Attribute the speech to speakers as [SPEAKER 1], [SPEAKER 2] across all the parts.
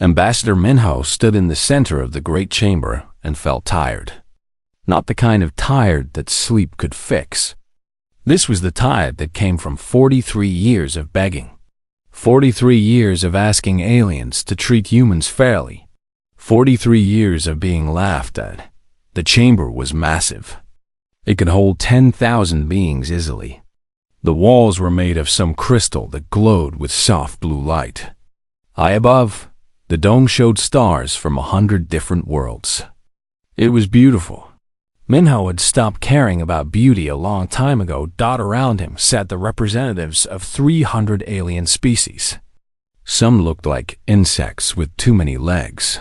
[SPEAKER 1] Ambassador Minho stood in the center of the great chamber and felt tired. Not the kind of tired that sleep could fix. This was the tired that came from 43 years of begging. 43 years of asking aliens to treat humans fairly. 43 years of being laughed at. The chamber was massive. It could hold 10,000 beings easily. The walls were made of some crystal that glowed with soft blue light. High above, the dome showed stars from 100 different worlds. It was beautiful. Minho had stopped caring about beauty a long time ago. Around him sat the representatives of 300 alien species. Some looked like insects with too many legs.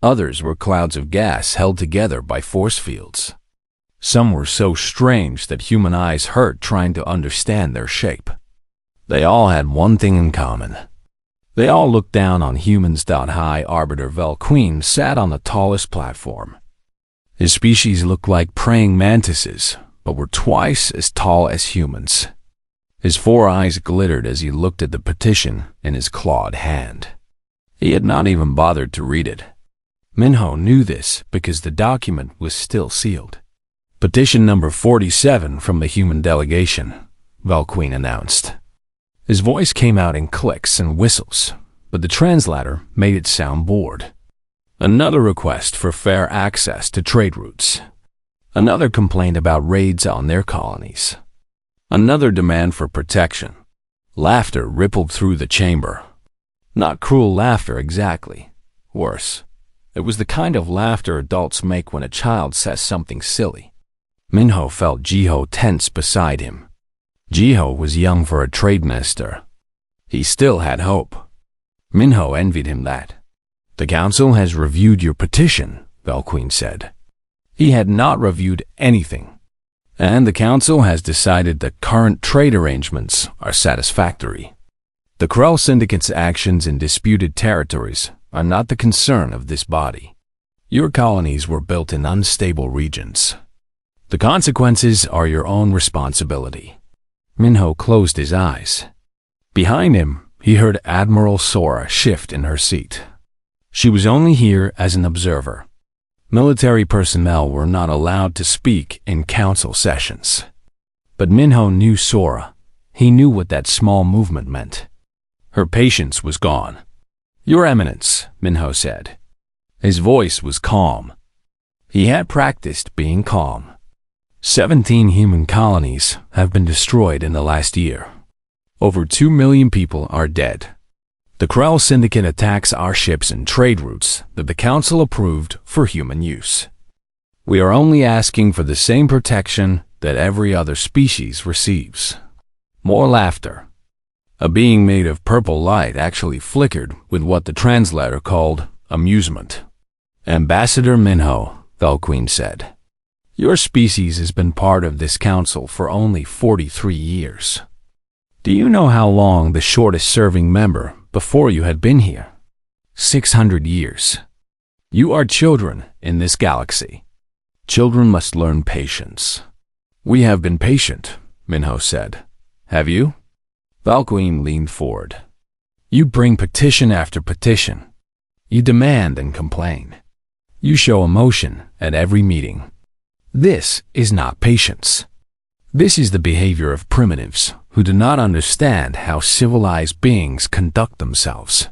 [SPEAKER 1] Others were clouds of gas held together by force fields. Some were so strange that human eyes hurt trying to understand their shape. They all had one thing in common. They all looked down on humans. High Arbiter Velqueen sat on the tallest platform. His species looked like praying mantises, but were twice as tall as humans. His 4 eyes glittered as he looked at the petition in his clawed hand. He had not even bothered to read it. Minho knew this because the document was still sealed. Petition number 47 from the human delegation, Velqueen announced. His voice came out in clicks and whistles, but the translator made it sound bored. Another request for fair access to trade routes. Another complaint about raids on their colonies. Another demand for protection. Laughter rippled through the chamber. Not cruel laughter exactly. Worse, it was the kind of laughter adults make when a child says something silly. Minho felt Jiho tense beside him. Jiho was young for a trade minister. He still had hope. Minho envied him that. The council has reviewed your petition, Velqueen said. He had not reviewed anything. And the council has decided that current trade arrangements are satisfactory. The Krell Syndicate's actions in disputed territories are not the concern of this body. Your colonies were built in unstable regions. The consequences are your own responsibility. Minho closed his eyes. Behind him, he heard Admiral Sora shift in her seat. She was only here as an observer. Military personnel were not allowed to speak in council sessions. But Minho knew Sora. He knew what that small movement meant. Her patience was gone. Your Eminence, Minho said. His voice was calm. He had practiced being calm. 17 human colonies have been destroyed in the last year. Over 2 million people are dead. The Krell Syndicate attacks our ships and trade routes that the Council approved for human use. We are only asking for the same protection that every other species receives. More laughter. A being made of purple light actually flickered with what the translator called amusement. Ambassador Minho, Velqueen said. Your species has been part of this council for only 43 years. Do you know how long the shortest serving member before you had been here? 600 years. You are children in this galaxy. Children must learn patience. We have been patient, Minho said. Have you? Velqueen leaned forward. You bring petition after petition. You demand and complain. You show emotion at every meeting. This is not patience. This is the behavior of primitives who do not understand how civilized beings conduct themselves.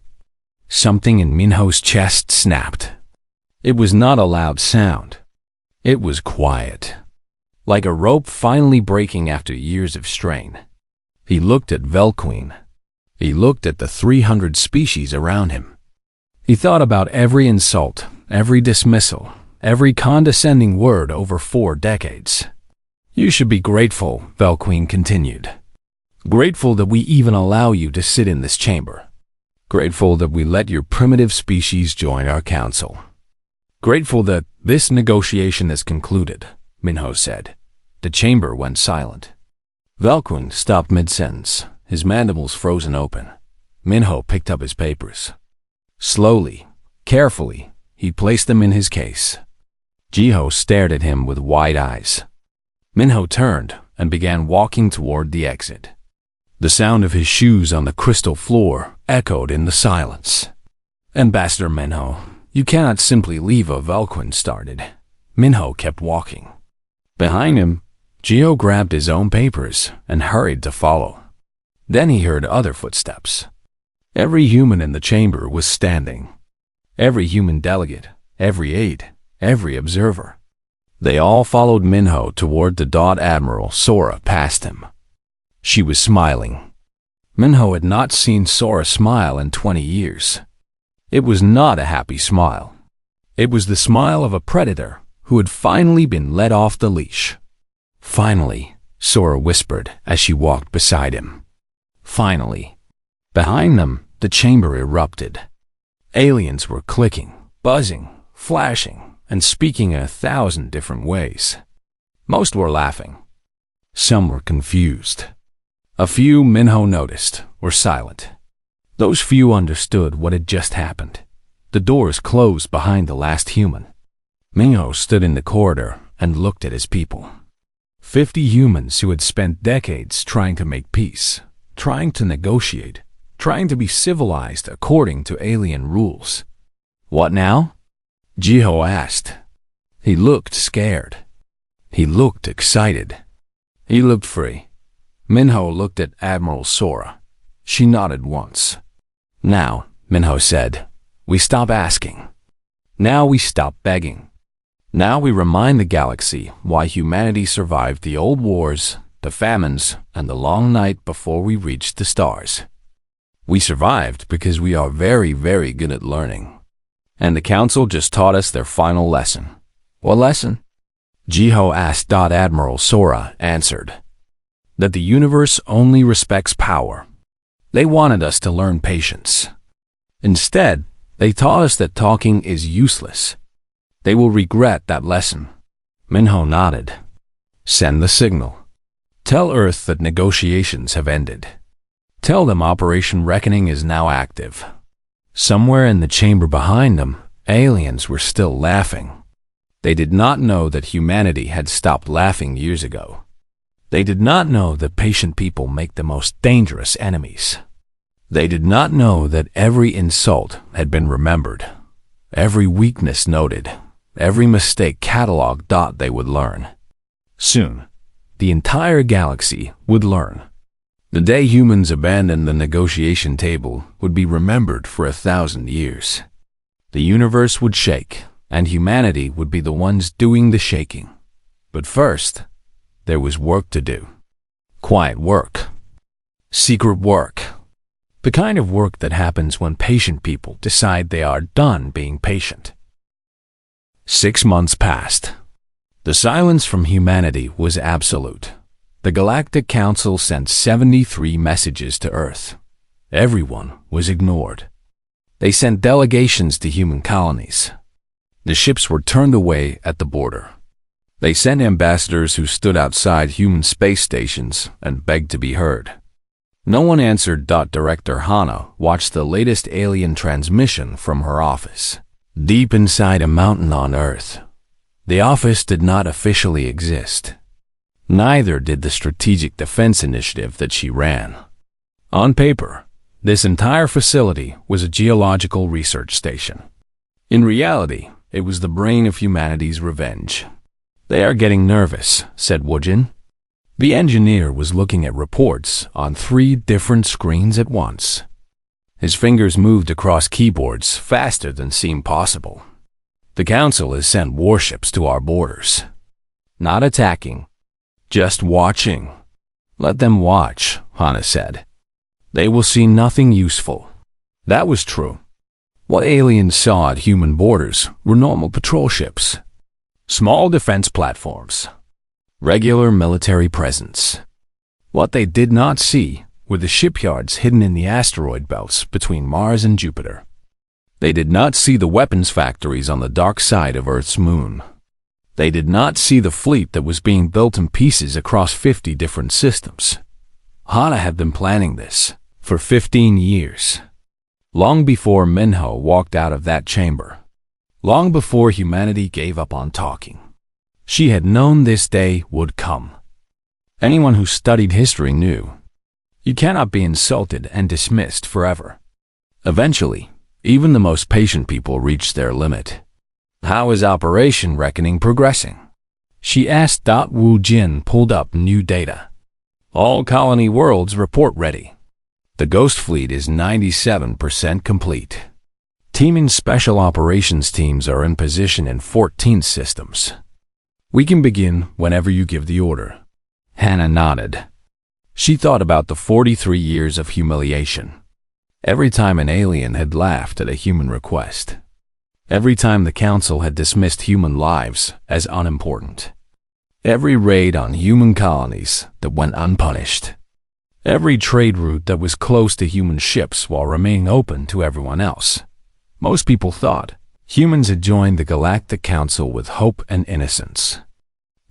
[SPEAKER 1] Something in Minho's chest snapped. It was not a loud sound. It was quiet, like a rope finally breaking after years of strain. He looked at Velqueen. He looked at the 300 species around him. He thought about every insult, every dismissal, every condescending word over 4 decades. You should be grateful, Velqueen continued. Grateful that we even allow you to sit in this chamber. Grateful that we let your primitive species join our council. Grateful that this negotiation is concluded, Minho said. The chamber went silent. Velqueen stopped mid-sentence, his mandibles frozen open. Minho picked up his papers. Slowly, carefully, he placed them in his case. Jiho stared at him with wide eyes. Minho turned and began walking toward the exit. The sound of his shoes on the crystal floor echoed in the silence. Ambassador Minho, you cannot simply leave, Velquin started. Minho kept walking. Behind him, Geo grabbed his own papers and hurried to follow. Then he heard other footsteps. Every human in the chamber was standing. Every human delegate, every aide, every observer. They all followed Minho toward the Admiral Sora past him. She was smiling. Minho had not seen Sora smile in 20 years. It was not a happy smile. It was the smile of a predator who had finally been let off the leash. Finally, Sora whispered as she walked beside him. Finally. Behind them, the chamber erupted. Aliens were clicking, buzzing, flashing, and speaking in 1,000 different ways. Most were laughing. Some were confused. A few, Minho noticed, were silent. Those few understood what had just happened. The doors closed behind the last human. Minho stood in the corridor and looked at his people. 50 humans who had spent decades trying to make peace, trying to negotiate, trying to be civilized according to alien rules. What now? Jiho asked. He looked scared. He looked excited. He looked free. Minho looked at Admiral Sora. She nodded once. Now, Minho said, we stop asking. Now we stop begging. Now we remind the galaxy why humanity survived the old wars, the famines, and the long night before we reached the stars. We survived because we are very, very good at learning. And the Council just taught us their final lesson. What lesson? Jiho asked. Admiral Sora answered. That the universe only respects power. They wanted us to learn patience. Instead, they taught us that talking is useless. They will regret that lesson. Minho nodded. Send the signal. Tell Earth that negotiations have ended. Tell them Operation Reckoning is now active. Somewhere in the chamber behind them, aliens were still laughing. They did not know that humanity had stopped laughing years ago. They did not know that patient people make the most dangerous enemies. They did not know that every insult had been remembered, every weakness noted, every mistake cataloged. They would learn. Soon, the entire galaxy would learn. The day humans abandoned the negotiation table would be remembered for 1,000 years. The universe would shake, and humanity would be the ones doing the shaking. But first, there was work to do. Quiet work. Secret work. The kind of work that happens when patient people decide they are done being patient. 6 months passed. The silence from humanity was absolute. The Galactic Council sent 73 messages to Earth. Everyone was ignored. They sent delegations to human colonies. The ships were turned away at the border. They sent ambassadors who stood outside human space stations and begged to be heard. No one answered. Director Hana watched the latest alien transmission from her office. Deep inside a mountain on Earth. The office did not officially exist. Neither did the Strategic Defense Initiative that she ran. On paper, this entire facility was a geological research station. In reality, it was the brain of humanity's revenge. They are getting nervous, said Woojin. The engineer was looking at reports on 3 different screens at once. His fingers moved across keyboards faster than seemed possible. The Council has sent warships to our borders. Not attacking, just watching. Let them watch, Hana said. They will see nothing useful. That was true. What aliens saw at human borders were normal patrol ships. Small defense platforms. Regular military presence. What they did not see were the shipyards hidden in the asteroid belts between Mars and Jupiter. They did not see the weapons factories on the dark side of Earth's moon. They did not see the fleet that was being built in pieces across 50 different systems. Hana had been planning this for 15 years. Long before Minho walked out of that chamber. Long before humanity gave up on talking. She had known this day would come. Anyone who studied history knew. You cannot be insulted and dismissed forever. Eventually, Even the most patient people reached their limit. How is Operation Reckoning progressing? She asked. Wu Jin pulled up new data. All colony worlds report ready. The Ghost Fleet is 97% complete. Teaming special operations teams are in position in 14 systems. We can begin whenever you give the order. Hannah nodded. She thought about the 43 years of humiliation. Every time an alien had laughed at a human request. Every time the Council had dismissed human lives as unimportant. Every raid on human colonies that went unpunished. Every trade route that was close to human ships while remaining open to everyone else. Most people thought humans had joined the Galactic Council with hope and innocence.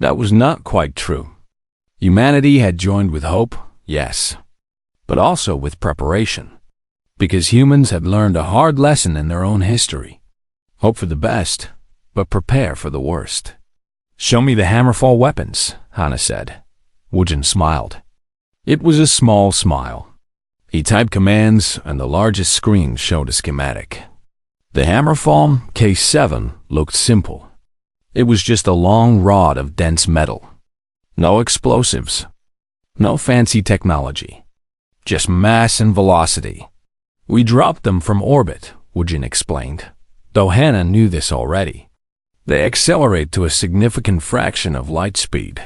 [SPEAKER 1] That was not quite true. Humanity had joined with hope, yes, but also with preparation. Because humans had learned a hard lesson in their own history. Hope for the best, but prepare for the worst. Show me the Hammerfall weapons, Hannah said. Wujin smiled. It was a small smile. He typed commands, and the largest screen showed a schematic. The Hammerfall K7 looked simple. It was just a long rod of dense metal. No explosives. No fancy technology. Just mass and velocity. We dropped them from orbit, Wujin explained, though Hannah knew this already. They accelerate to a significant fraction of light speed.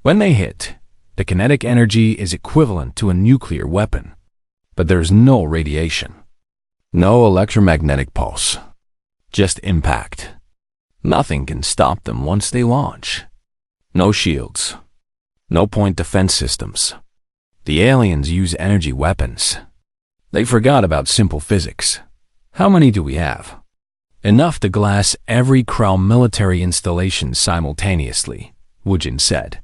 [SPEAKER 1] When they hit, the kinetic energy is equivalent to a nuclear weapon, but there's no radiation. No electromagnetic pulse. Just impact. Nothing can stop them once they launch. No shields. No point defense systems. The aliens use energy weapons. They forgot about simple physics. How many do we have? Enough to glass every Krell military installation simultaneously, Wujin said.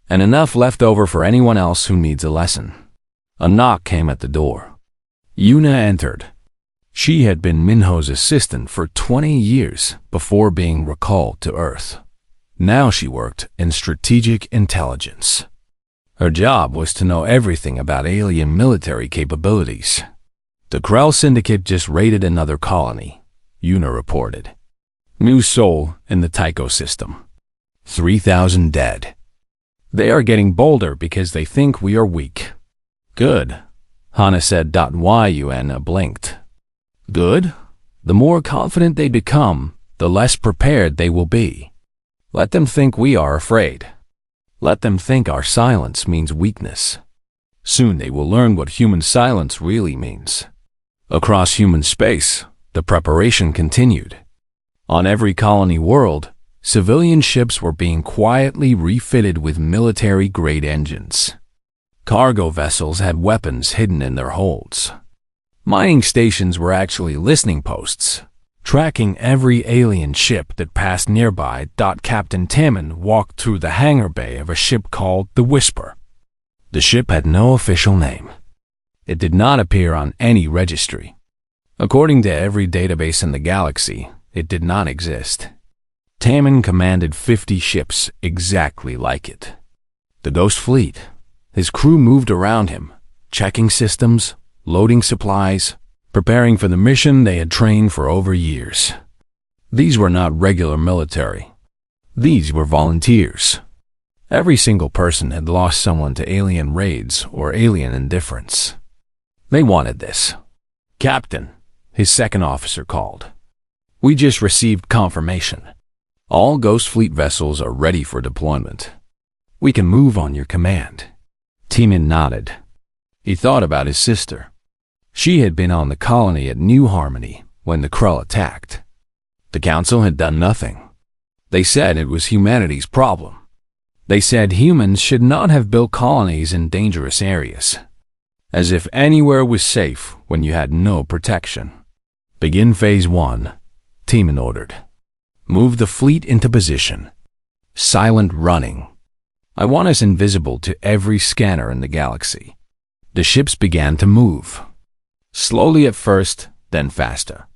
[SPEAKER 1] And enough left over for anyone else who needs a lesson. A knock came at the door. Yuna entered. She had been Minho's assistant for 20 years before being recalled to Earth. Now she worked in strategic intelligence. Her job was to know everything about alien military capabilities. The Krell Syndicate just raided another colony, Yuna reported. New Sol in the Tycho system. 3,000 dead. They are getting bolder because they think we are weak. Good, Hannah said. Yuna blinked. Good? The more confident they become, the less prepared they will be. Let them think we are afraid. Let them think our silence means weakness. Soon they will learn what human silence really means. Across human space, the preparation continued. On every colony world, civilian ships were being quietly refitted with military-grade engines. Cargo vessels had weapons hidden in their holds. Mining stations were actually listening posts, tracking every alien ship that passed nearby. Captain Tamman walked through the hangar bay of a ship called the Whisper. The ship had no official name. It did not appear on any registry. According to every database in the galaxy, it did not exist. Tamman commanded 50 ships exactly like it. The Ghost Fleet. His crew moved around him, checking systems, loading supplies, preparing for the mission they had trained for over years. These were not regular military. These were volunteers. Every single person had lost someone to alien raids or alien indifference. They wanted this. Captain, his second officer called. We just received confirmation. All Ghost Fleet vessels are ready for deployment. We can move on your command. Tamman nodded. He thought about his sister. She had been on the colony at New Harmony when the Krell attacked. The Council had done nothing. They said it was humanity's problem. They said humans should not have built colonies in dangerous areas. As if anywhere was safe when you had no protection. Begin Phase 1, Tamman ordered. Move the fleet into position. Silent running. I want us invisible to every scanner in the galaxy. The ships began to move. Slowly at first, then faster.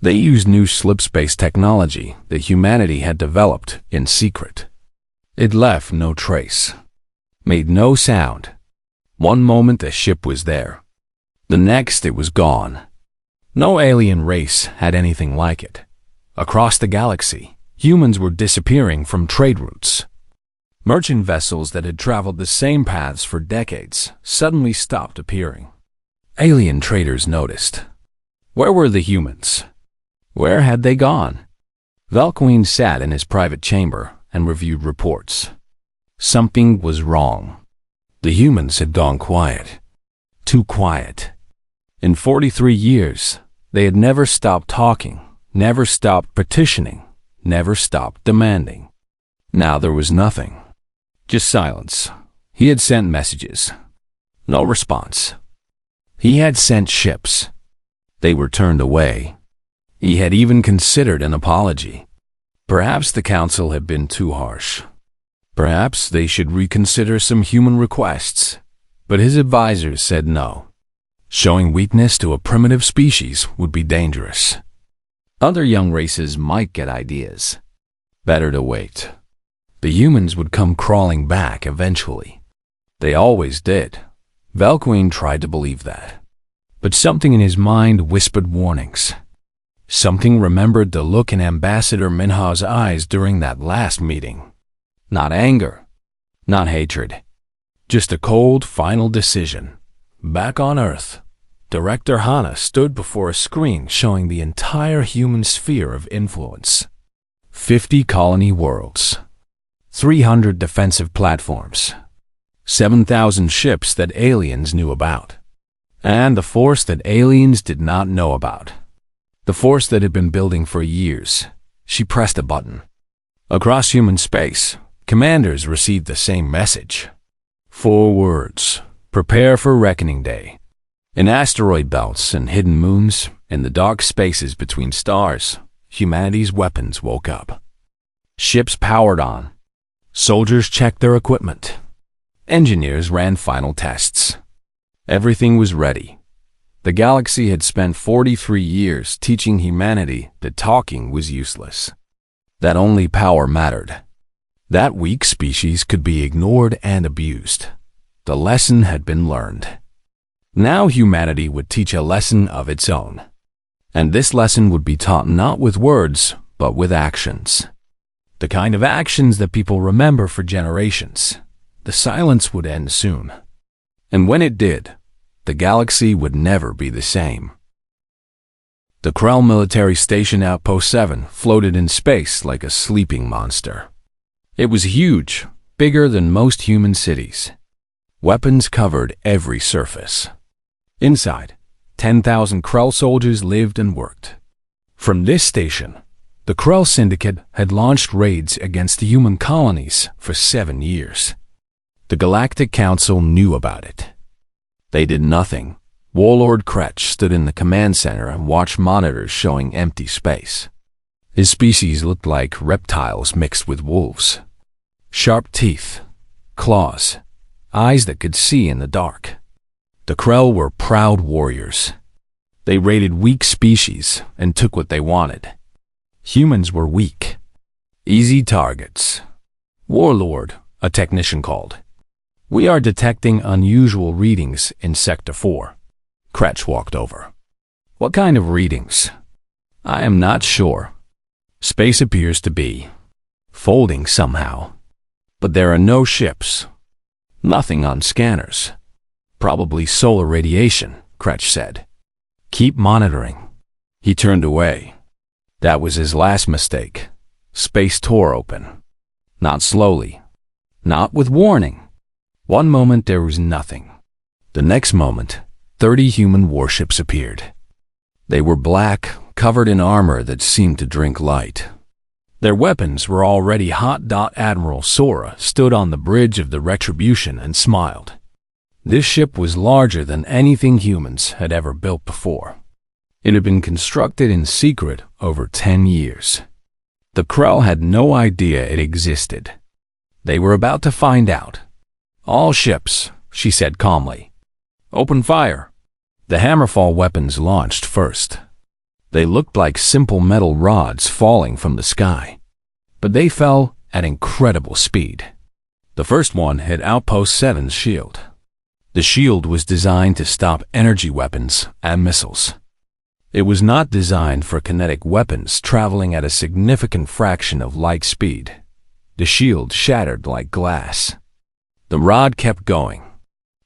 [SPEAKER 1] They used new slipspace technology that humanity had developed in secret. It left no trace. Made no sound. One moment the ship was there. The next it was gone. No alien race had anything like it. Across the galaxy, humans were disappearing from trade routes. Merchant vessels that had traveled the same paths for decades suddenly stopped appearing. Alien traders noticed. Where were the humans? Where had they gone? Velqueen sat in his private chamber and reviewed reports. Something was wrong. The humans had gone quiet. Too quiet. In 43 years, they had never stopped talking, never stopped petitioning, never stopped demanding. Now there was nothing. Just silence. He had sent messages. No response. He had sent ships. They were turned away. He had even considered an apology. Perhaps the council had been too harsh. Perhaps they should reconsider some human requests. But his advisors said no. Showing weakness to a primitive species would be dangerous. Other young races might get ideas. Better to wait. The humans would come crawling back eventually. They always did. Velqueen tried to believe that. But something in his mind whispered warnings. Something remembered the look in Ambassador Minha's eyes during that last meeting. Not anger. Not hatred. Just a cold, final decision. Back on Earth, Director Hana stood before a screen showing the entire human sphere of influence. 50 colony worlds. 300 defensive platforms. 7,000 ships that aliens knew about. And the force that aliens did not know about. The force that had been building for years. She pressed a button. Across human space, commanders received the same message. 4 words. Prepare for Reckoning Day. In asteroid belts and hidden moons, in the dark spaces between stars, humanity's weapons woke up. Ships powered on. Soldiers checked their equipment. Engineers ran final tests. Everything was ready. The galaxy had spent 43 years teaching humanity that talking was useless. That only power mattered. That weak species could be ignored and abused. The lesson had been learned. Now humanity would teach a lesson of its own. And this lesson would be taught not with words, but with actions. The kind of actions that people remember for generations. The silence would end soon. And when it did, the galaxy would never be the same. The Krell military station Outpost 7 floated in space like a sleeping monster. It was huge, bigger than most human cities. Weapons covered every surface. Inside, 10,000 Krell soldiers lived and worked. From this station, the Krell Syndicate had launched raids against the human colonies for 7 years. The Galactic Council knew about it. They did nothing. Warlord Kretch stood in the command center and watched monitors showing empty space. His species looked like reptiles mixed with wolves. Sharp teeth, claws, eyes that could see in the dark. The Krell were proud warriors. They raided weak species and took what they wanted. Humans were weak. Easy targets. Warlord, a technician called. We are detecting unusual readings in Sector 4. Kretch walked over. What kind of readings? I am not sure. Space appears to be folding somehow. But there are no ships. Nothing on scanners. Probably solar radiation, Kretch said. Keep monitoring. He turned away. That was his last mistake. Space tore open. Not slowly. Not with warning. One moment there was nothing. The next moment, 30 human warships appeared. They were black, covered in armor that seemed to drink light. Their weapons were already hot. Admiral Sora stood on the bridge of the Retribution and smiled. This ship was larger than anything humans had ever built before. It had been constructed in secret over 10 years. The Krell had no idea it existed. They were about to find out. All ships, she said calmly. Open fire. The Hammerfall weapons launched first. They looked like simple metal rods falling from the sky. But they fell at incredible speed. The first one hit Outpost 7's shield. The shield was designed to stop energy weapons and missiles. It was not designed for kinetic weapons traveling at a significant fraction of light speed. The shield shattered like glass. The rod kept going.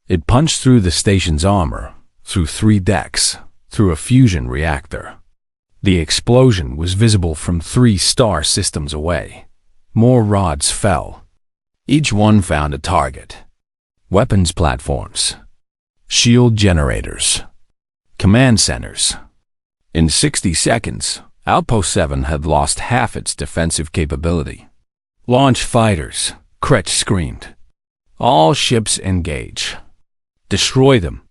[SPEAKER 1] It punched through the station's armor, through 3 decks, through a fusion reactor. The explosion was visible from 3 star systems away. More rods fell. Each one found a target. Weapons platforms, shield generators, command centers. In 60 seconds, Outpost 7 had lost half its defensive capability. Launch fighters, Kretsch screamed. All ships engage. Destroy them.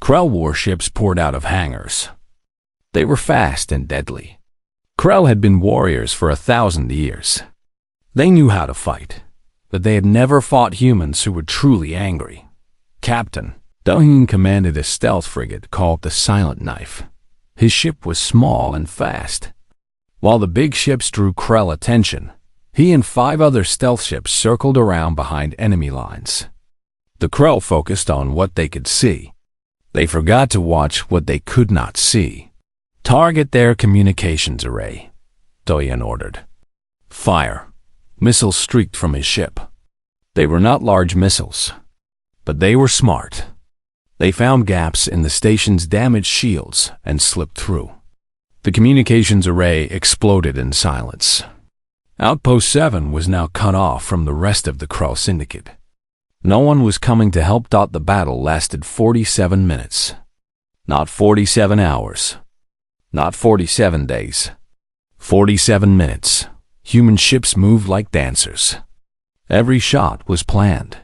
[SPEAKER 1] Krell warships poured out of hangars. They were fast and deadly. Krell had been warriors for 1,000 years. They knew how to fight, but they had never fought humans who were truly angry. Captain Dohyun commanded a stealth frigate called the Silent Knife. His ship was small and fast. While the big ships drew Krell attention, he and 5 other stealth ships circled around behind enemy lines. The Krell focused on what they could see. They forgot to watch what they could not see. Target their communications array, Dohyun ordered. Fire. Missiles streaked from his ship. They were not large missiles, but they were smart. They found gaps in the station's damaged shields and slipped through. The communications array exploded in silence. Outpost 7 was now cut off from the rest of the Krell Syndicate. No one was coming to help. The battle lasted 47 minutes. Not 47 hours. Not 47 days. 47 minutes. Human ships moved like dancers. Every shot was planned.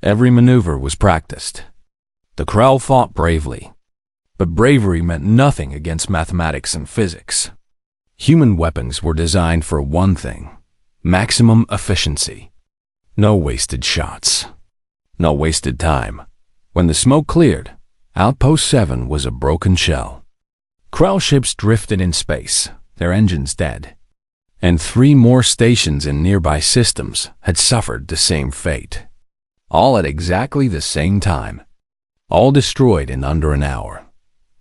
[SPEAKER 1] Every maneuver was practiced. The Krell fought bravely. But bravery meant nothing against mathematics and physics. Human weapons were designed for one thing: maximum efficiency. No wasted shots. No wasted time. When the smoke cleared, Outpost 7 was a broken shell. Krell ships drifted in space, their engines dead. And 3 more stations in nearby systems had suffered the same fate. All at exactly the same time. All destroyed in under an hour.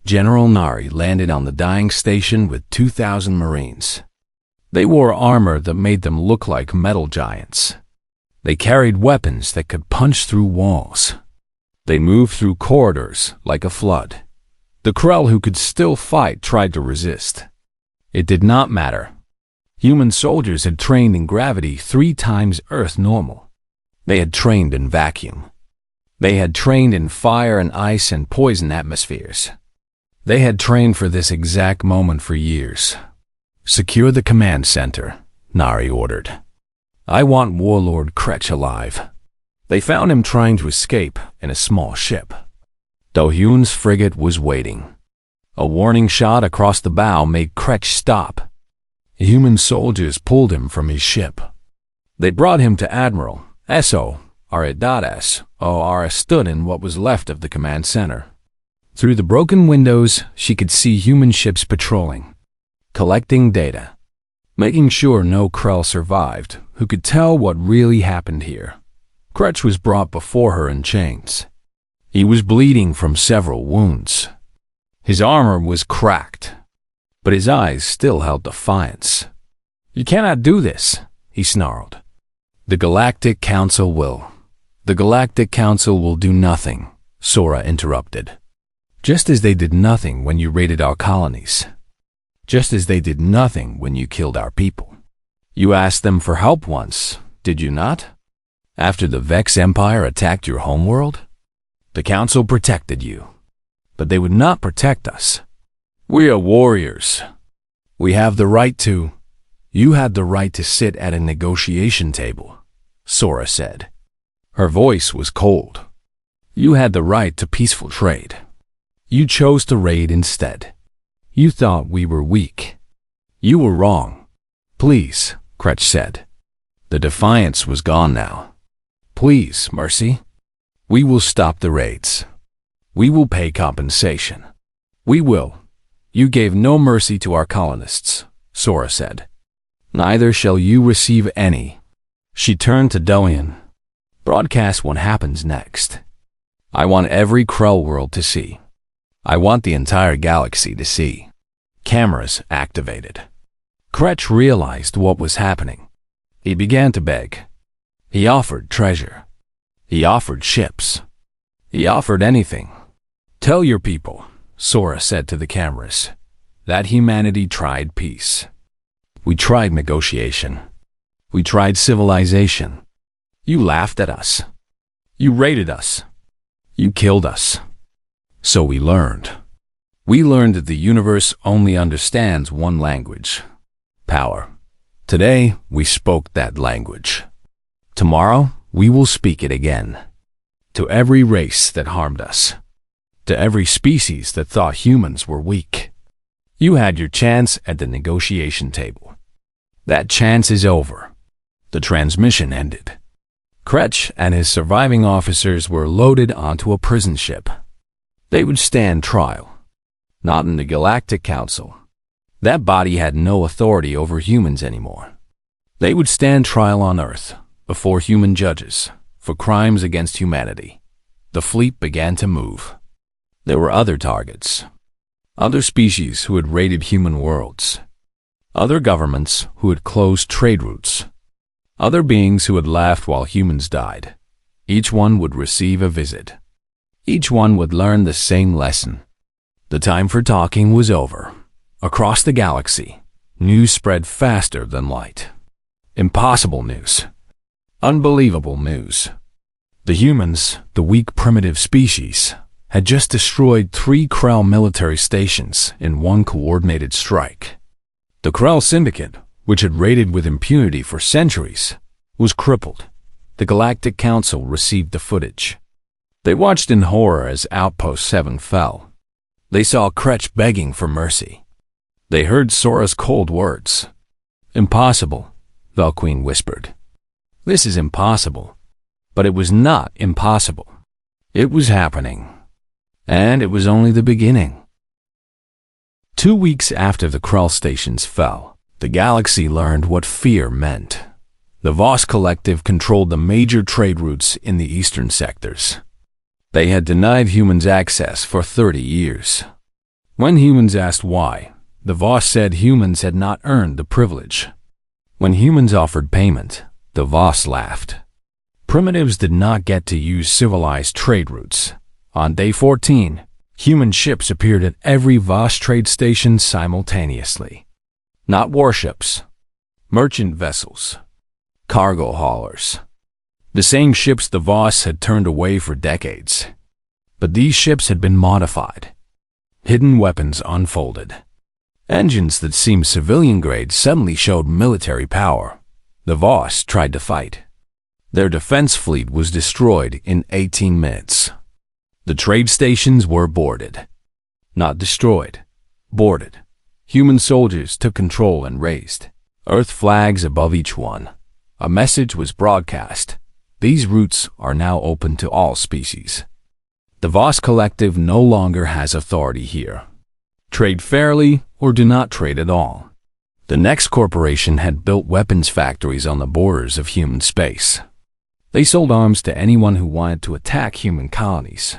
[SPEAKER 1] General Nari landed on the dying station with 2,000 Marines. They wore armor that made them look like metal giants. They carried weapons that could punch through walls. They moved through corridors like a flood. The Krell who could still fight tried to resist. It did not matter. Human soldiers had trained in gravity 3 times Earth normal. They had trained in vacuum. They had trained in fire and ice and poison atmospheres. They had trained for this exact moment for years. Secure the command center, Nari ordered. I want Warlord Kretsch alive. They found him trying to escape in a small ship. Dohyun's frigate was waiting. A warning shot across the bow made Kretsch stop. Human soldiers pulled him from his ship. They brought him to Admiral S.O. Aridadas. O.R. stood in what was left of the command center. Through the broken windows, she could see human ships patrolling, collecting data, making sure no Krell survived who could tell what really happened here. Kretsch was brought before her in chains. He was bleeding from several wounds. His armor was cracked, but his eyes still held defiance. "You cannot do this," he snarled. The Galactic Council will. The Galactic Council will do nothing, Sora interrupted. Just as they did nothing when you raided our colonies. Just as they did nothing when you killed our people. You asked them for help once, did you not? After the Vex Empire attacked your homeworld? The Council protected you. But they would not protect us. We are warriors. We have the right to. You had the right to sit at a negotiation table, Sora said. Her voice was cold. You had the right to peaceful trade. You chose to raid instead. You thought we were weak. You were wrong. Please, Kretsch said. The defiance was gone now. Please, Mercy. We will stop the raids. We will pay compensation. We will. You gave no mercy to our colonists, Sora said. Neither shall you receive any. She turned to Dohyun. Broadcast what happens next. I want every Krell world to see. I want the entire galaxy to see. Cameras activated. Kretsch realized what was happening. He began to beg. He offered treasure. He offered ships. He offered anything. "Tell your people," Sora said to the cameras, "that humanity tried peace. We tried negotiation. We tried civilization. You laughed at us. You raided us. You killed us. So we learned. We learned that the universe only understands one language: power. Today, we spoke that language. Tomorrow, we will speak it again. To every race that harmed us. To every species that thought humans were weak. You had your chance at the negotiation table. That chance is over." The transmission ended. Kretsch and his surviving officers were loaded onto a prison ship. They would stand trial. Not in the Galactic Council. That body had no authority over humans anymore. They would stand trial on Earth, before human judges, for crimes against humanity. The fleet began to move. There were other targets. Other species who had raided human worlds. Other governments who had closed trade routes. Other beings who had laughed while humans died. Each one would receive a visit. Each one would learn the same lesson. The time for talking was over. Across the galaxy, news spread faster than light. Impossible news. Unbelievable news. The humans, the weak primitive species, had just destroyed 3 Krell military stations in one coordinated strike. The Krell Syndicate, which had raided with impunity for centuries, was crippled. The Galactic Council received the footage. They watched in horror as Outpost 7 fell. They saw Kretsch begging for mercy. They heard Sora's cold words. "Impossible," Velqueen whispered. "This is impossible." But it was not impossible. It was happening. And it was only the beginning. 2 weeks after the Krell stations fell, the galaxy learned what fear meant. The Voss Collective controlled the major trade routes in the eastern sectors. They had denied humans access for 30 years. When humans asked why, the Voss said humans had not earned the privilege. When humans offered payment, the Voss laughed. Primitives did not get to use civilized trade routes. On day 14, human ships appeared at every Voss trade station simultaneously. Not warships, merchant vessels, cargo haulers. The same ships the Voss had turned away for decades. But these ships had been modified. Hidden weapons unfolded. Engines that seemed civilian-grade suddenly showed military power. The Voss tried to fight. Their defense fleet was destroyed in 18 minutes. The trade stations were boarded. Not destroyed. Boarded. Human soldiers took control and raised Earth flags above each one. A message was broadcast. These routes are now open to all species. The Voss Collective no longer has authority here. Trade fairly or do not trade at all. The next corporation had built weapons factories on the borders of human space. They sold arms to anyone who wanted to attack human colonies.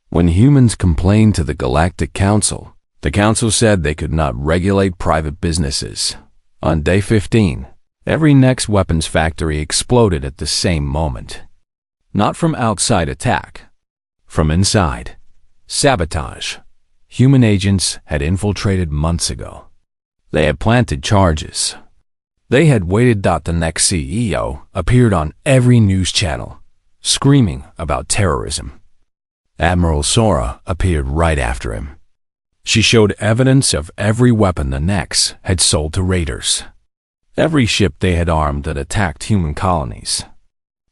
[SPEAKER 1] When humans complained to the Galactic Council, the Council said they could not regulate private businesses. On day 15, every next weapons factory exploded at the same moment. Not from outside attack. From inside. Sabotage. Human agents had infiltrated months ago. They had planted charges. They had waited. The next CEO appeared on every news channel, screaming about terrorism. Admiral Sora appeared right after him. She showed evidence of every weapon the Nex had sold to raiders. Every ship they had armed that attacked human colonies.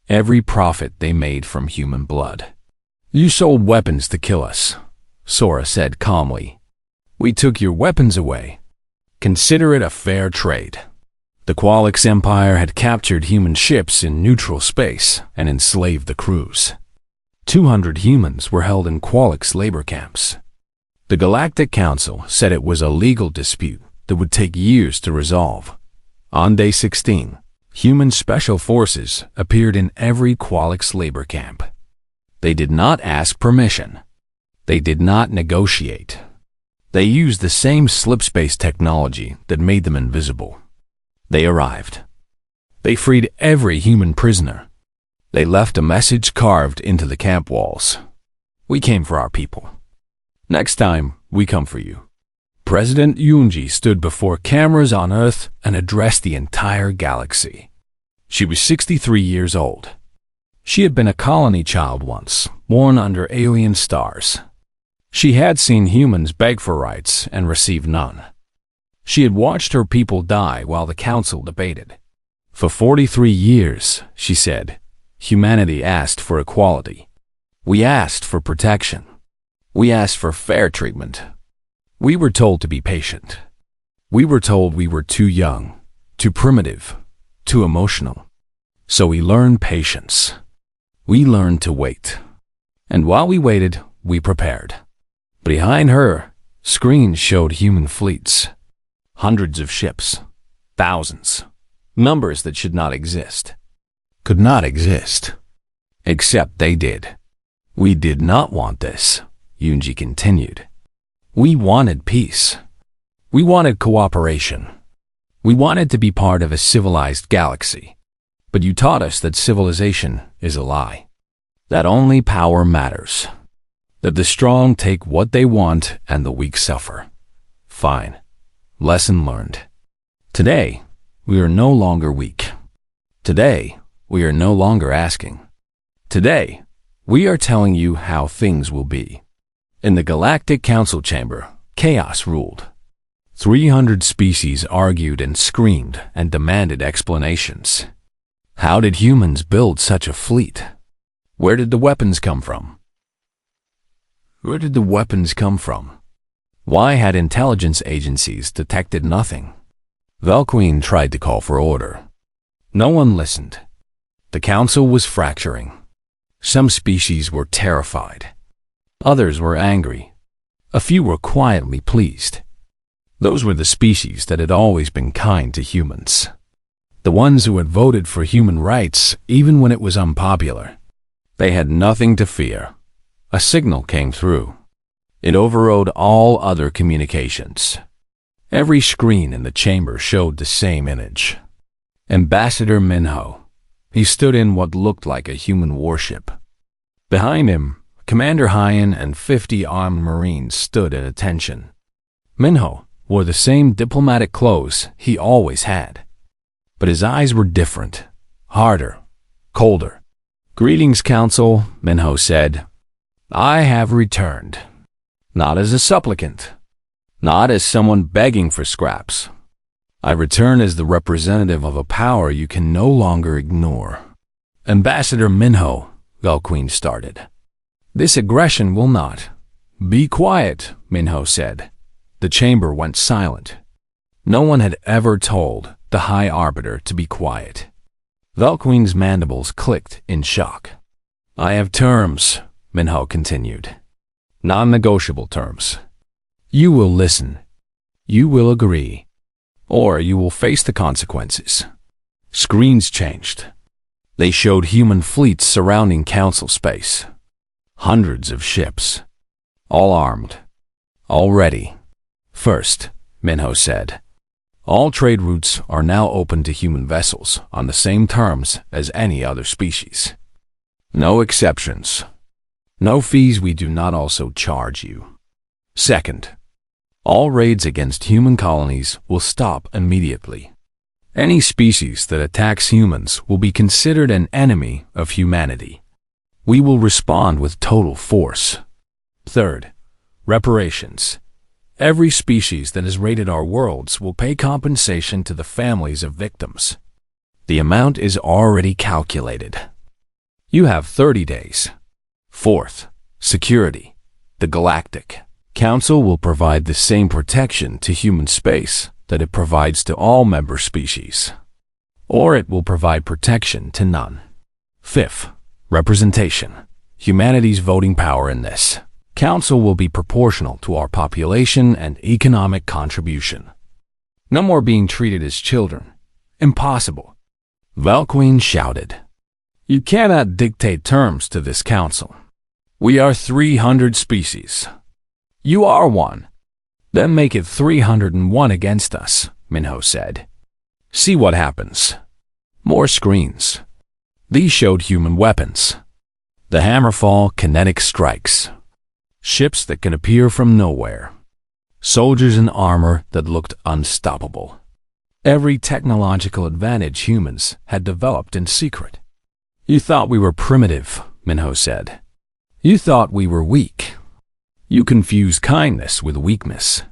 [SPEAKER 1] Every profit they made from human blood. "You sold weapons to kill us," Sora said calmly. "We took your weapons away. Consider it a fair trade." The Qualix Empire had captured human ships in neutral space and enslaved the crews. 200 humans were held in Qualix labor camps. The Galactic Council said it was a legal dispute that would take years to resolve. On day 16, human special forces appeared in every Qualix labor camp. They did not ask permission. They did not negotiate. They used the same slipspace technology that made them invisible. They arrived. They freed every human prisoner. They left a message carved into the camp walls. We came for our people. Next time, we come for you. President Yunji stood before cameras on Earth and addressed the entire galaxy. She was 63 years old. She had been a colony child once, born under alien stars. She had seen humans beg for rights and receive none. She had watched her people die while the council debated. For 43 years, she said, humanity asked for equality. We asked for protection. We asked for fair treatment. We were told to be patient. We were told we were too young, too primitive, too emotional. So we learned patience. We learned to wait. And while we waited, we prepared. Behind her, screens showed human fleets. Hundreds of ships. Thousands. Numbers that should not exist. Could not exist. Except they did. We did not want this, Yunji continued. We wanted peace. We wanted cooperation. We wanted to be part of a civilized galaxy. But you taught us that civilization is a lie. That only power matters. That the strong take what they want and the weak suffer. Fine. Lesson learned. Today, we are no longer weak. Today, we are no longer asking. Today, we are telling you how things will be. In the Galactic Council chamber, chaos ruled. 300 species argued and screamed and demanded explanations. How did humans build such a fleet? Where did the weapons come from? Where did the weapons come from? Why had intelligence agencies detected nothing? Velqueen tried to call for order. No one listened. The council was fracturing. Some species were terrified. Others were angry. A few were quietly pleased. Those were the species that had always been kind to humans. The ones who had voted for human rights even when it was unpopular. They had nothing to fear. A signal came through. It overrode all other communications. Every screen in the chamber showed the same image. Ambassador Minho. He stood in what looked like a human warship. Behind him, Commander Hyan and 50 armed Marines stood at attention. Minho wore the same diplomatic clothes he always had. But his eyes were different, harder, colder. Greetings, Council, Minho said. I have returned. Not as a supplicant. Not as someone begging for scraps. I return as the representative of a power you can no longer ignore. Ambassador Minho, Velqueen started. This aggression will not. Be quiet, Minho said. The chamber went silent. No one had ever told the High Arbiter to be quiet. Velqueen's mandibles clicked in shock. I have terms, Minho continued. Non-negotiable terms. You will listen. You will agree. Or you will face the consequences. Screens changed. They showed human fleets surrounding council space. Hundreds of ships. All armed. All ready. First, Minho said, all trade routes are now open to human vessels on the same terms as any other species. No exceptions. No fees we do not also charge you. Second, all raids against human colonies will stop immediately. Any species that attacks humans will be considered an enemy of humanity. We will respond with total force. Third, reparations. Every species that has raided our worlds will pay compensation to the families of victims. The amount is already calculated. You have 30 days. Fourth, security. The Galactic Council will provide the same protection to human space that it provides to all member species. Or it will provide protection to none. Fifth, representation. Humanity's voting power in this Council will be proportional to our population and economic contribution. No more being treated as children. Impossible. Velqueen shouted. You cannot dictate terms to this council. We are 300 species. You are one. Then make it 301 against us, Minho said. See what happens. More screens. These showed human weapons. The Hammerfall kinetic strikes. Ships that can appear from nowhere. Soldiers in armor that looked unstoppable. Every technological advantage humans had developed in secret. You thought we were primitive, Minho said. You thought we were weak. You confused kindness with weakness.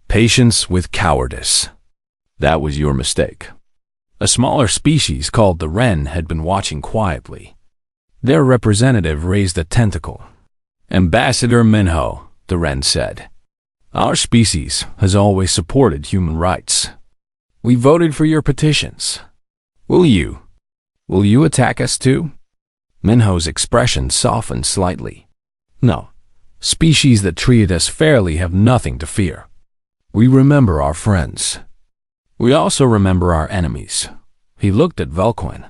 [SPEAKER 1] Patience with cowardice. That was your mistake. A smaller species called the wren had been watching quietly. Their representative raised a tentacle. Ambassador Minho, the wren said. Our species has always supported human rights. We voted for your petitions. Will you attack us too? Minho's expression softened slightly. No. Species that treated us fairly have nothing to fear. We remember our friends. We also remember our enemies. He looked at Velquin.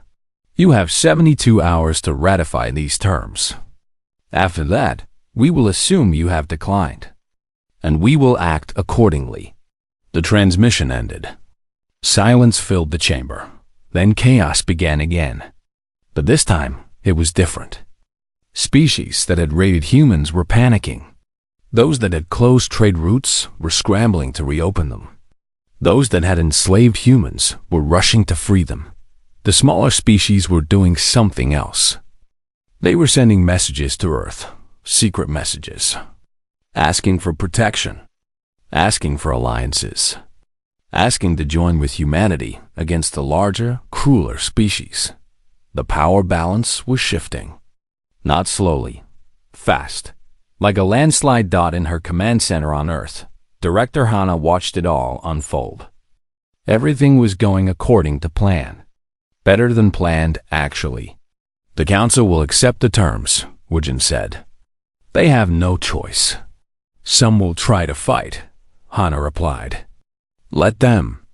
[SPEAKER 1] You have 72 hours to ratify these terms. After that, we will assume you have declined. And we will act accordingly. The transmission ended. Silence filled the chamber. Then chaos began again. But this time, it was different. Species that had raided humans were panicking. Those that had closed trade routes were scrambling to reopen them. Those that had enslaved humans were rushing to free them. The smaller species were doing something else. They were sending messages to Earth, secret messages, asking for protection, asking for alliances, asking to join with humanity against the larger, crueler species. The power balance was shifting. Not slowly, fast. Like a landslide dot in her command center on Earth, Director Hana watched it all unfold. Everything was going according to plan. Better than planned, actually. The Council will accept the terms, Wujin said. They have no choice. Some will try to fight, Hana replied. Let them.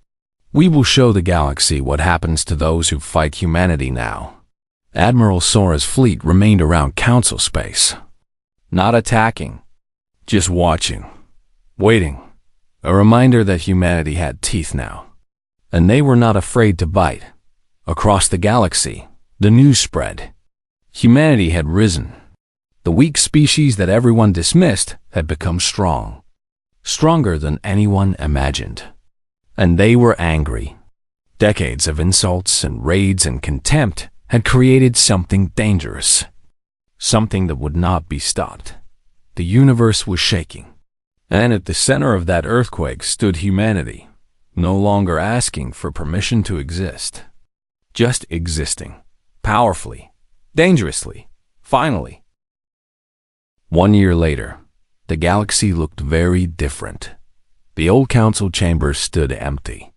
[SPEAKER 1] We will show the galaxy what happens to those who fight humanity now. Admiral Sora's fleet remained around Council space. Not attacking, just watching, waiting. A reminder that humanity had teeth now. And they were not afraid to bite. Across the galaxy, the news spread. Humanity had risen. The weak species that everyone dismissed had become strong. Stronger than anyone imagined. And they were angry. Decades of insults and raids and contempt had created something dangerous. Something that would not be stopped. The universe was shaking. And at the center of that earthquake stood humanity, no longer asking for permission to exist. Just existing. Powerfully. Dangerously. Finally. 1 year later, the galaxy looked very different. The old council chambers stood empty.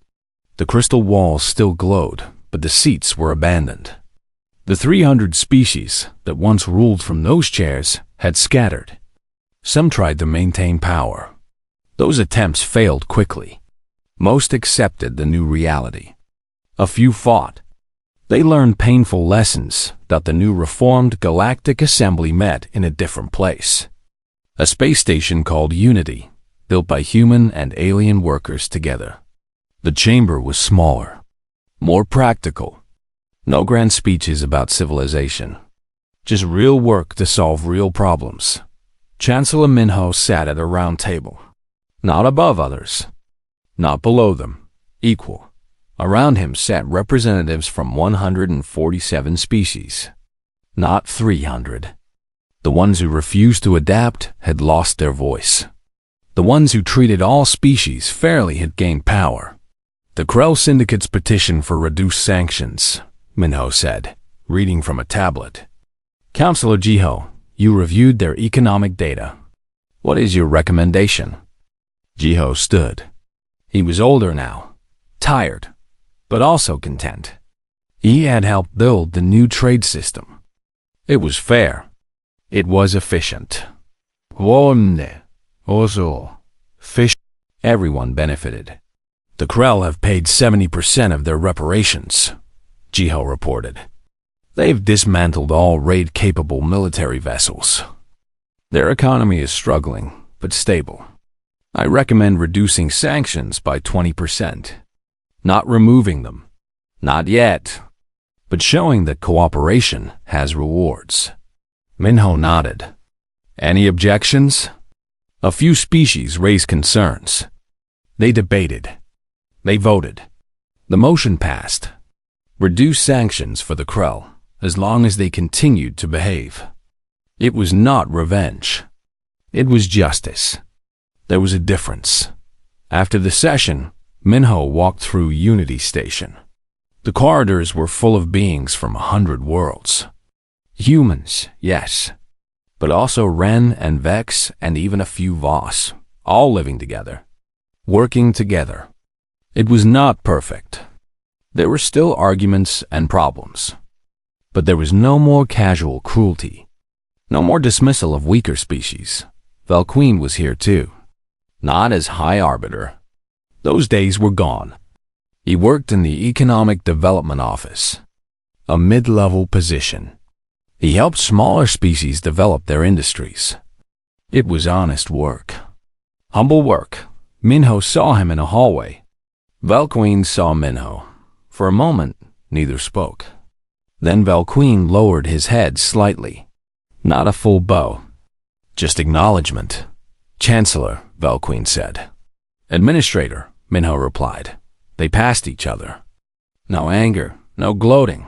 [SPEAKER 1] The crystal walls still glowed, but the seats were abandoned. The 300 species that once ruled from those chairs had scattered. Some tried to maintain power. Those attempts failed quickly. Most accepted the new reality. A few fought. They learned painful lessons that the new reformed Galactic Assembly met in a different place. A space station called Unity, built by human and alien workers together. The chamber was smaller, more practical. No grand speeches about civilization. Just real work to solve real problems. Chancellor Minho sat at a round table. Not above others. Not below them. Equal. Around him sat representatives from 147 species. Not 300. The ones who refused to adapt had lost their voice. The ones who treated all species fairly had gained power. The Krell Syndicate's petition for reduced sanctions, Minho said, reading from a tablet. Councillor Jiho, you reviewed their economic data. What is your recommendation? Jiho stood. He was older now, tired, but also content. He had helped build the new trade system. It was fair. It was efficient. Also, fish. Everyone benefited. The Krell have paid 70% of their reparations, Jiho reported. They've dismantled all raid-capable military vessels. Their economy is struggling, but stable. I recommend reducing sanctions by 20%. Not removing them. Not yet. But showing that cooperation has rewards. Minho nodded. Any objections? A few species raised concerns. They debated. They voted. The motion passed. Reduce sanctions for the Krell, as long as they continued to behave. It was not revenge. It was justice. There was a difference. After the session, Minho walked through Unity Station. The corridors were full of beings from 100 worlds. Humans, yes, but also Ren and Vex and even a few Voss, all living together, working together. It was not perfect. There were still arguments and problems. But there was no more casual cruelty, no more dismissal of weaker species. Velqueen was here too, not as High Arbiter. Those days were gone. He worked in the Economic Development Office, a mid-level position. He helped smaller species develop their industries. It was honest work. Humble work. Minho saw him in a hallway. Velqueen saw Minho. For a moment, neither spoke. Then Velqueen lowered his head slightly. Not a full bow. Just acknowledgement. Chancellor, Velqueen said. Administrator, Minho replied. They passed each other. No anger, no gloating.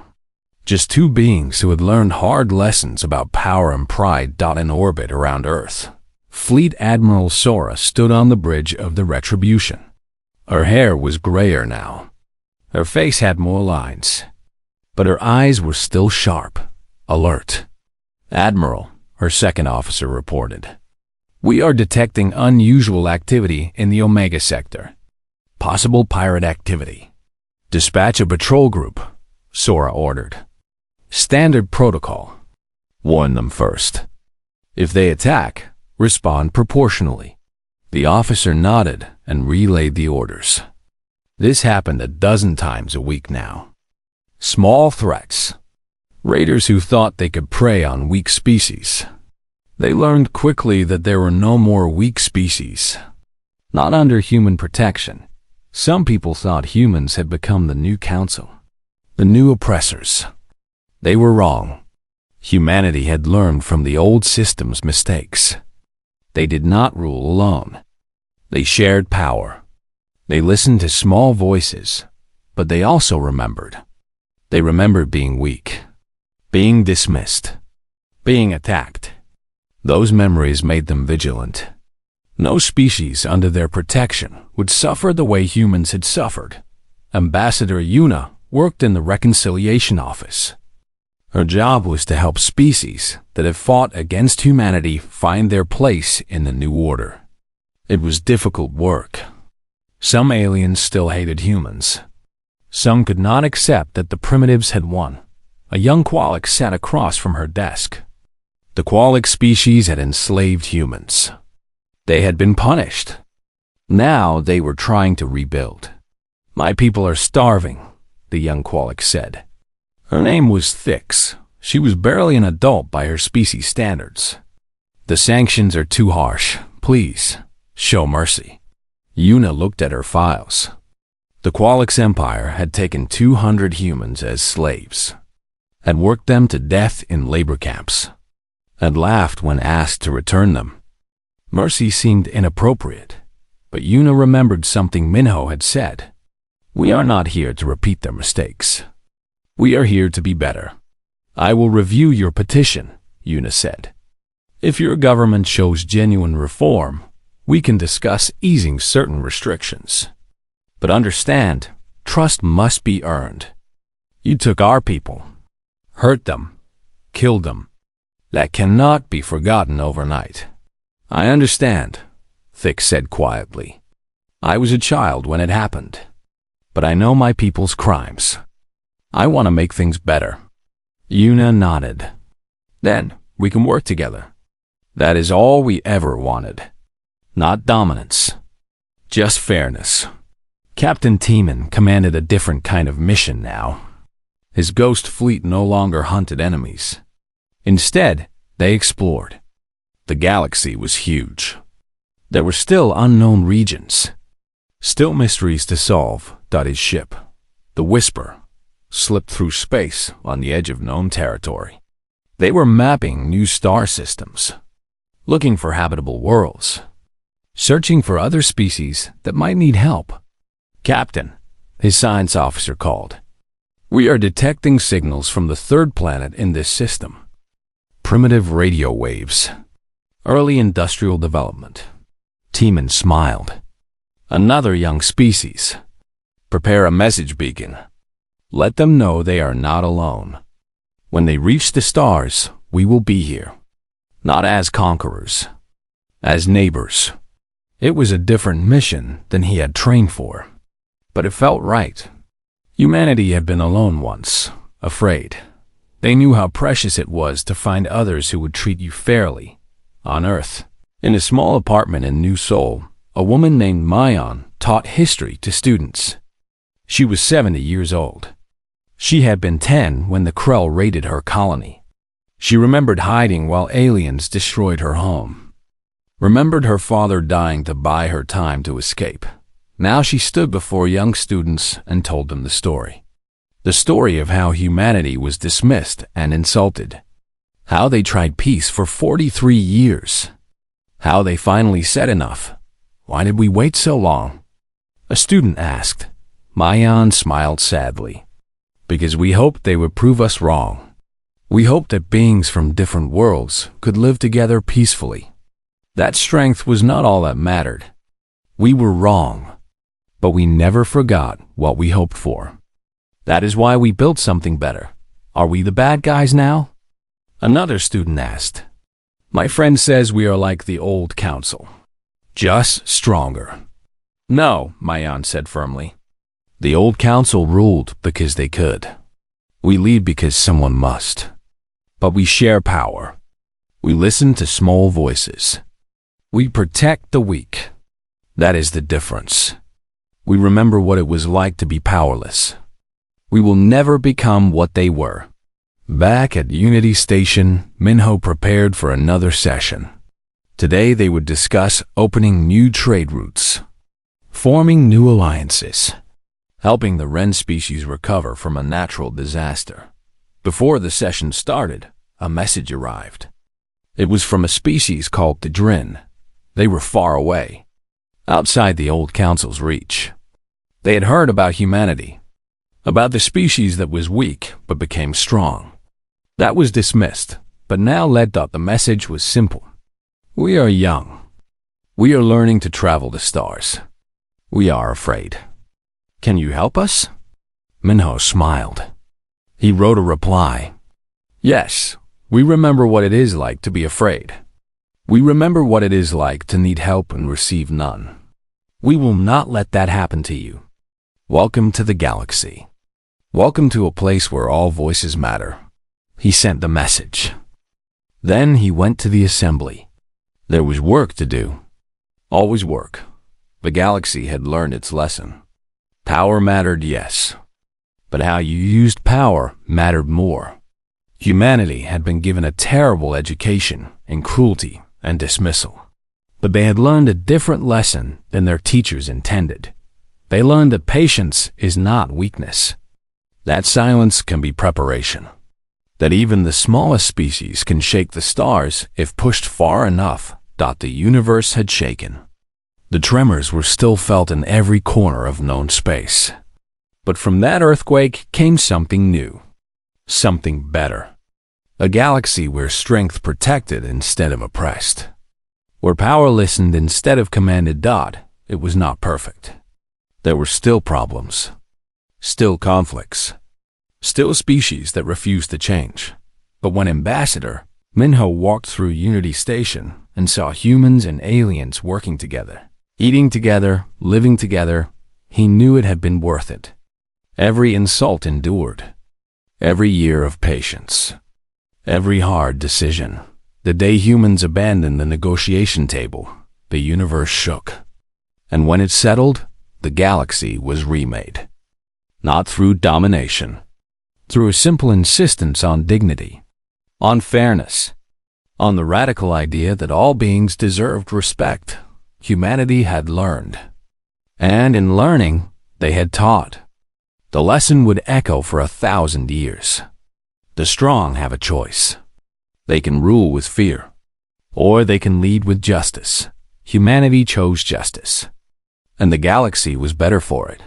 [SPEAKER 1] Just two beings who had learned hard lessons about power and pride in orbit around Earth. Fleet Admiral Sora stood on the bridge of the Retribution. Her hair was grayer now. Her face had more lines. But her eyes were still sharp, alert. Admiral, her second officer reported. We are detecting unusual activity in the Omega Sector. Possible pirate activity. Dispatch a patrol group, Sora ordered. Standard protocol. Warn them first. If they attack, respond proportionally. The officer nodded and relayed the orders. This happened a dozen times a week now. Small threats. Raiders who thought they could prey on weak species. They learned quickly that there were no more weak species. Not under human protection. Some people thought humans had become the new council, the new oppressors. They were wrong. Humanity had learned from the old system's mistakes. They did not rule alone. They shared power. They listened to small voices, but they also remembered. They remembered being weak, being dismissed, being attacked. Those memories made them vigilant. No species under their protection would suffer the way humans had suffered. Ambassador Yuna worked in the Reconciliation Office. Her job was to help species that have fought against humanity find their place in the new order. It was difficult work. Some aliens still hated humans. Some could not accept that the primitives had won. A young Qualic sat across from her desk. The Qualic species had enslaved humans. They had been punished. Now they were trying to rebuild. My people are starving, the young Qualic said. Her name was Thix. She was barely an adult by her species standards. The sanctions are too harsh. Please, show mercy. Yuna looked at her files. The Qualic's empire had taken 200 humans as slaves, had worked them to death in labor camps, had laughed when asked to return them. Mercy seemed inappropriate, but Yuna remembered something Minho had said. We are not here to repeat their mistakes. We are here to be better. I will review your petition, Yuna said. If your government shows genuine reform, we can discuss easing certain restrictions. But understand, trust must be earned. You took our people, hurt them, killed them. That cannot be forgotten overnight. I understand, Thix said quietly. I was a child when it happened, but I know my people's crimes. I want to make things better. Yuna nodded. Then we can work together. That is all we ever wanted. Not dominance, just fairness. Captain Teeman commanded a different kind of mission now. His ghost fleet no longer hunted enemies. Instead, they explored. The galaxy was huge. There were still unknown regions, still mysteries to solve. His ship, the Whisper, slipped through space on the edge of known territory. They were mapping new star systems, looking for habitable worlds, searching for other species that might need help. "Captain," his science officer called, "we are detecting signals from the third planet in this system. Primitive radio waves. Early industrial development." Teeman smiled. "Another young species. Prepare a message beacon. Let them know they are not alone. When they reach the stars, we will be here. Not as conquerors, as neighbors." It was a different mission than he had trained for, but it felt right. Humanity had been alone once, afraid. They knew how precious it was to find others who would treat you fairly. On Earth, in a small apartment in New Seoul, a woman named Mayon taught history to students. She was 70 years old. She had been 10 when the Krell raided her colony. She remembered hiding while aliens destroyed her home. Remembered her father dying to buy her time to escape. Now she stood before young students and told them the story. The story of how humanity was dismissed and insulted. How they tried peace for 43 years. How they finally said enough. "Why did we wait so long?" A student asked. Mayan smiled sadly. "Because we hoped they would prove us wrong. We hoped that beings from different worlds could live together peacefully. That strength was not all that mattered. We were wrong, but we never forgot what we hoped for. That is why we built something better. Are we the bad guys now?" Another student asked. "My friend says we are like the old council, just stronger." "No," Mayan said firmly. "The old council ruled because they could. We lead because someone must. But we share power. We listen to small voices. We protect the weak. That is the difference. We remember what it was like to be powerless. We will never become what they were." Back at Unity Station, Minho prepared for another session. Today they would discuss opening new trade routes, forming new alliances, helping the wren species recover from a natural disaster. Before the session started, a message arrived. It was from a species called the Drin. They were far away, outside the old council's reach. They had heard about humanity, about the species that was weak but became strong. That was dismissed, but now Led thought the message was simple. "We are young. We are learning to travel the stars. We are afraid. Can you help us?" Minho smiled. He wrote a reply. "Yes, we remember what it is like to be afraid. We remember what it is like to need help and receive none. We will not let that happen to you. Welcome to the galaxy. Welcome to a place where all voices matter." He sent the message. Then he went to the assembly. There was work to do. Always work. The galaxy had learned its lesson. Power mattered, yes. But how you used power mattered more. Humanity had been given a terrible education in cruelty and dismissal. But they had learned a different lesson than their teachers intended. They learned that patience is not weakness. That silence can be preparation. That even the smallest species can shake the stars if pushed far enough. The universe had shaken. The tremors were still felt in every corner of known space. But from that earthquake came something new. Something better. A galaxy where strength protected instead of oppressed. Where power listened instead of commanded. It was not perfect. There were still problems. Still conflicts. Still species that refused to change. But when Ambassador Minho walked through Unity Station and saw humans and aliens working together, eating together, living together, he knew it had been worth it. Every insult endured. Every year of patience. Every hard decision. The day humans abandoned the negotiation table, the universe shook. And when it settled, the galaxy was remade. Not through domination. Through a simple insistence on dignity, on fairness, on the radical idea that all beings deserved respect, Humanity had learned. And in learning, they had taught. The lesson would echo for 1,000 years. The strong have a choice. They can rule with fear, or they can lead with justice. Humanity chose justice, and the galaxy was better for it.